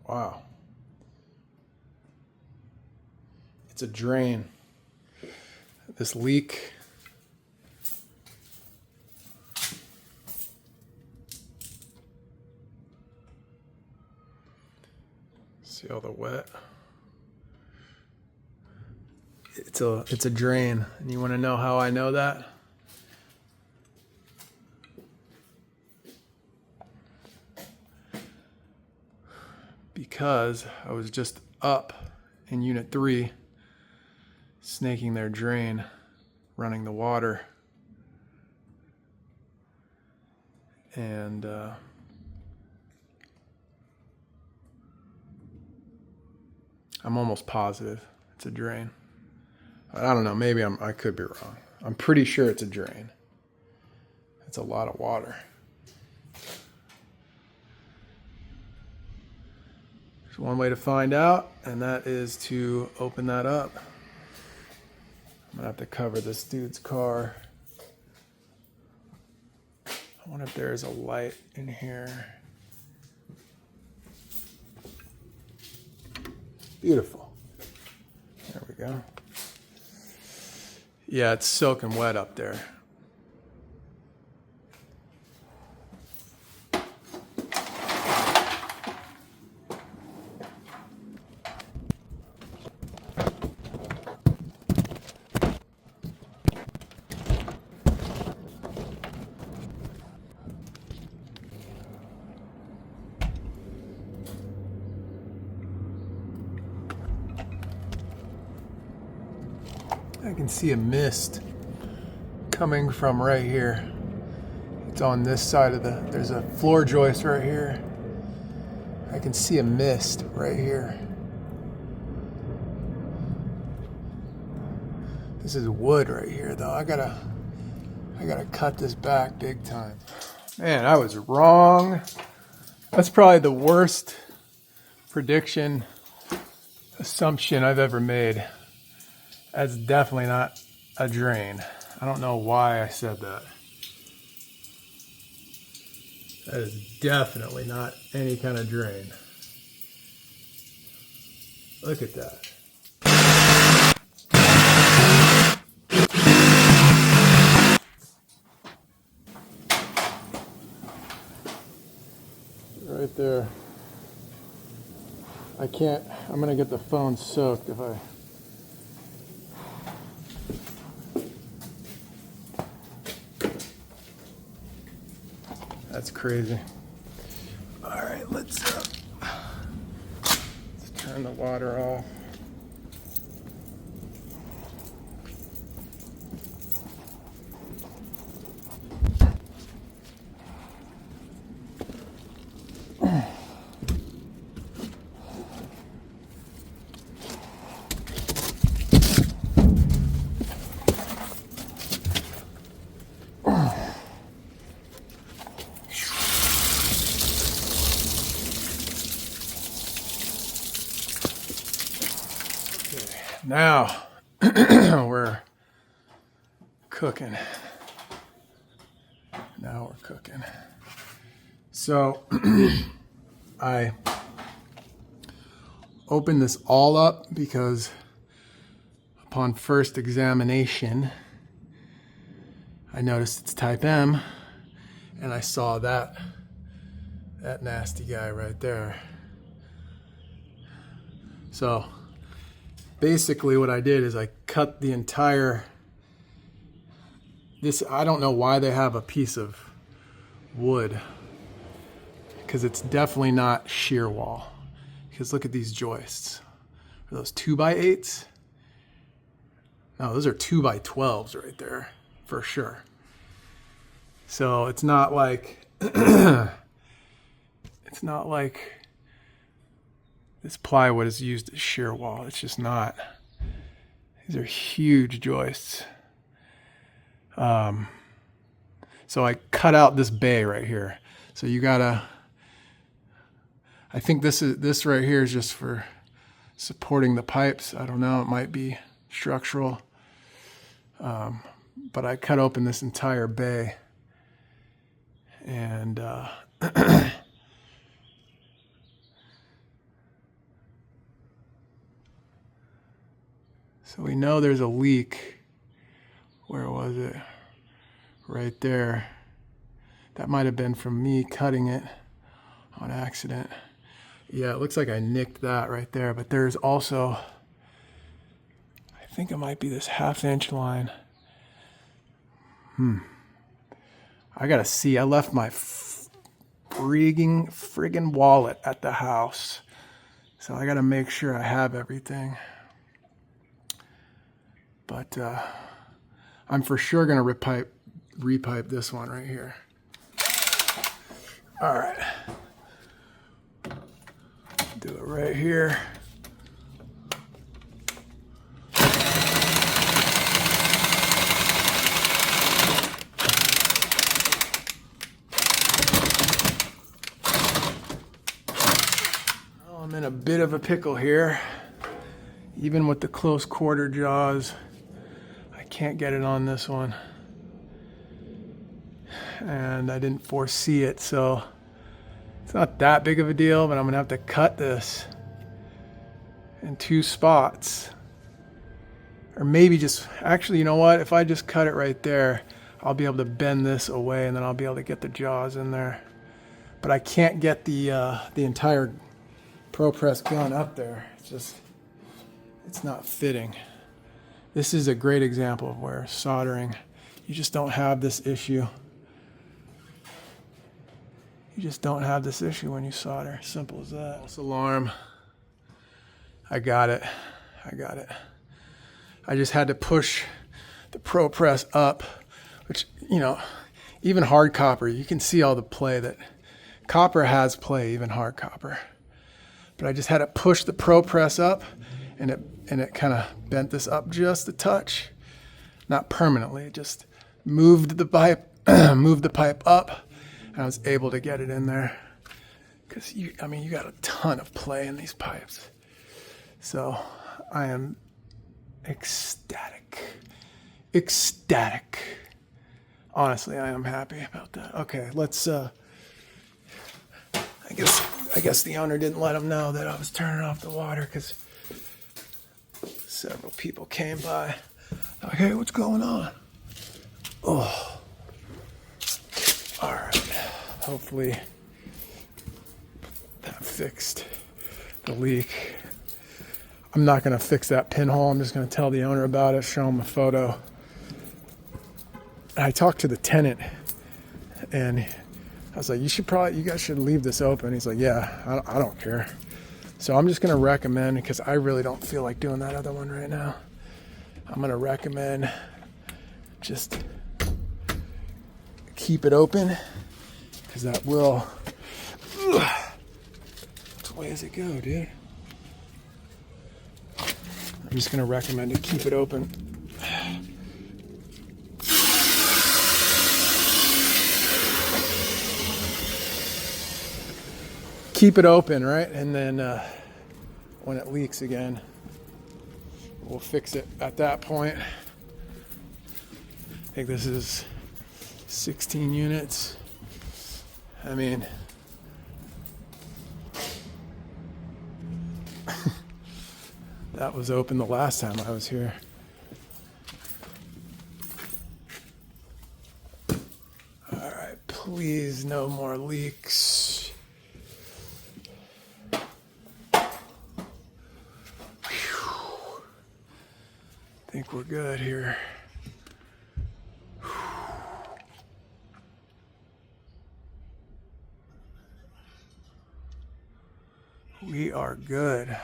Wow. It's a drain. This leak. See all the wet? It's a drain. And you want to know how I know that? Because I was just up in Unit 3 snaking their drain, running the water. And I'm almost positive it's a drain. I don't know, maybe I could be wrong. I'm pretty sure it's a drain. It's a lot of water. There's one way to find out, and that is to open that up. I'm gonna have to cover this dude's car. I wonder if there's a light in here. Beautiful. There we go. Yeah, it's soaking wet up there. I can see a mist coming from right here. It's on this side of there's a floor joist right here. I can see a mist right here. This is wood right here though. I gotta cut this back big time. Man, I was wrong. That's probably the worst prediction assumption I've ever made. That's definitely not a drain. I don't know why I said that. That is definitely not any kind of drain. Look at that. Right there. I'm gonna get the phone soaked if I... That's crazy. All right, let's turn the water off. Now we're cooking. Now we're cooking. So I opened this all up because upon first examination, I noticed it's type M, and I saw that nasty guy right there. So basically what I did is I cut the entire, I don't know why they have a piece of wood, because it's definitely not shear wall. Because look at these joists. Are those 2x8s? No, those are 2x12s right there, for sure. So it's not like, it's not like this plywood is used as shear wall. It's just not. These are huge joists. So I cut out this bay right here. So you gotta, I think this right here is just for supporting the pipes. I don't know, it might be structural. But I cut open this entire bay, and So we know there's a leak. Where was it? Right there. That might have been from me cutting it on accident. Yeah, it looks like I nicked that right there, but there's also, I think it might be this 1/2 inch line. I gotta see. I left my friggin' wallet at the house. So I gotta make sure I have everything. But I'm for sure gonna repipe this one right here. All right. Do it right here. I'm in a bit of a pickle here. Even with the close quarter jaws, I can't get it on this one. And I didn't foresee it, so it's not that big of a deal, but I'm gonna have to cut this in 2 spots. Or maybe just, actually, you know what? If I just cut it right there, I'll be able to bend this away and then I'll be able to get the jaws in there. But I can't get the entire ProPress gun up there. It's not fitting. This is a great example of where soldering, you just don't have this issue. You just don't have this issue when you solder. Simple as that. False alarm. I got it. I just had to push the ProPress up, which, you know, even hard copper, you can see all the play that copper has play, even hard copper. But I just had to push the ProPress up, and it kind of bent this up just a touch. Not permanently, it just moved the pipe, moved the pipe up. I was able to get it in there because you got a ton of play in these pipes. So I am ecstatic. Honestly, I am happy about that. Okay, let's, I guess the owner didn't let him know that I was turning off the water because several people came by. Like, hey, what's going on? Oh. All right, hopefully that fixed the leak. I'm not gonna fix that pinhole. I'm just gonna tell the owner about it, show him a photo. I talked to the tenant and I was like, you guys should leave this open. He's like, yeah, I don't care. So I'm just gonna recommend, because I really don't feel like doing that other one right now. I'm gonna recommend just keep it open, because that will, which way does it go, dude? I'm just going to recommend to keep it open. Keep it open, right? And then when it leaks again, we'll fix it at that point. I think this is 16 units. I mean, that was open the last time I was here. All right, please, no more leaks. Whew. I think we're good here. We are good.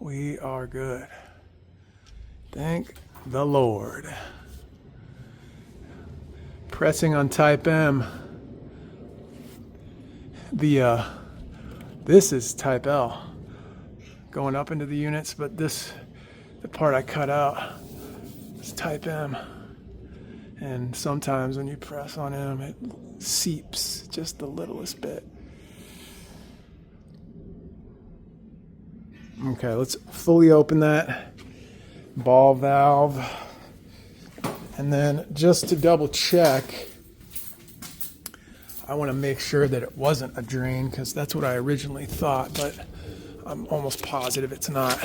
We are good. Thank the Lord. Pressing on type M. This is type L. Going up into the units, but the part I cut out is type M. And sometimes when you press on M, it seeps just the littlest bit. Okay, let's fully open that ball valve. And then just to double check, I want to make sure that it wasn't a drain, because that's what I originally thought, but I'm almost positive it's not.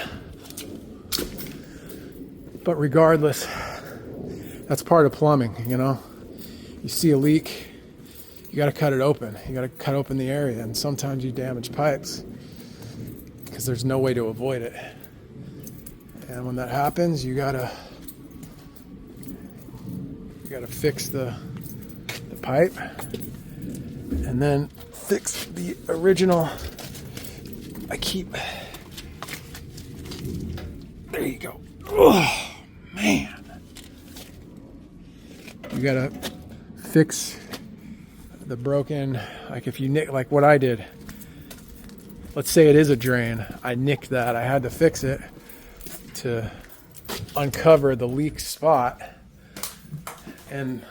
But regardless, that's part of plumbing, you know. You see a leak, you got to cut it open. You got to cut open the area, and sometimes you damage pipes because there's no way to avoid it. And when that happens, you gotta fix the pipe, and then fix the original. There you go. Oh man, you gotta fix the broken, like if you nick, like what I did. Let's say it is a drain. I nicked that. I had to fix it to uncover the leak spot, and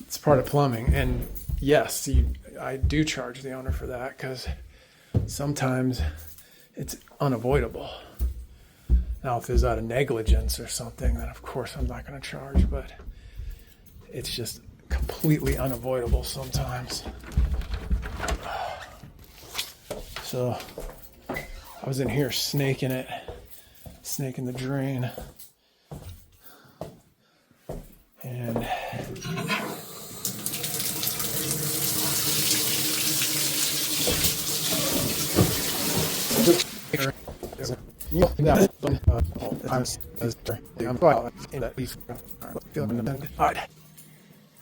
it's part of plumbing. And yes, I do charge the owner for that because sometimes it's unavoidable. Now, if it's out of negligence or something, then of course I'm not going to charge, but it's just completely unavoidable sometimes. So I was in here snaking the drain, and I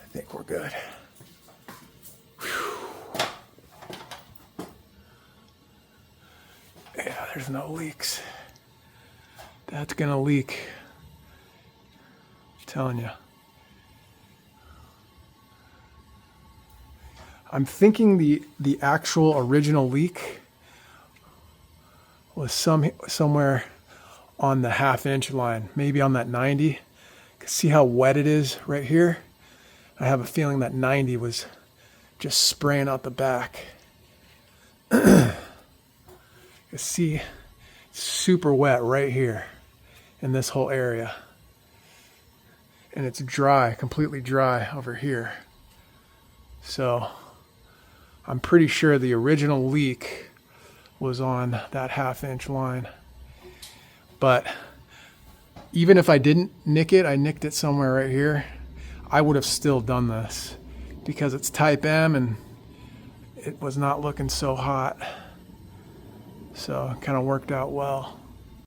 think we're good. Yeah, there's no leaks. That's gonna leak. I'm telling you. I'm thinking the actual original leak was somewhere on the 1/2 inch line, maybe on that 90. See how wet it is right here? I have a feeling that 90 was just spraying out the back. You see, it's super wet right here in this whole area. And it's dry, completely dry over here. So I'm pretty sure the original leak was on that 1/2 inch line. But even if I didn't nick it, I nicked it somewhere right here, I would have still done this because it's type M and it was not looking so hot. So it kind of worked out well.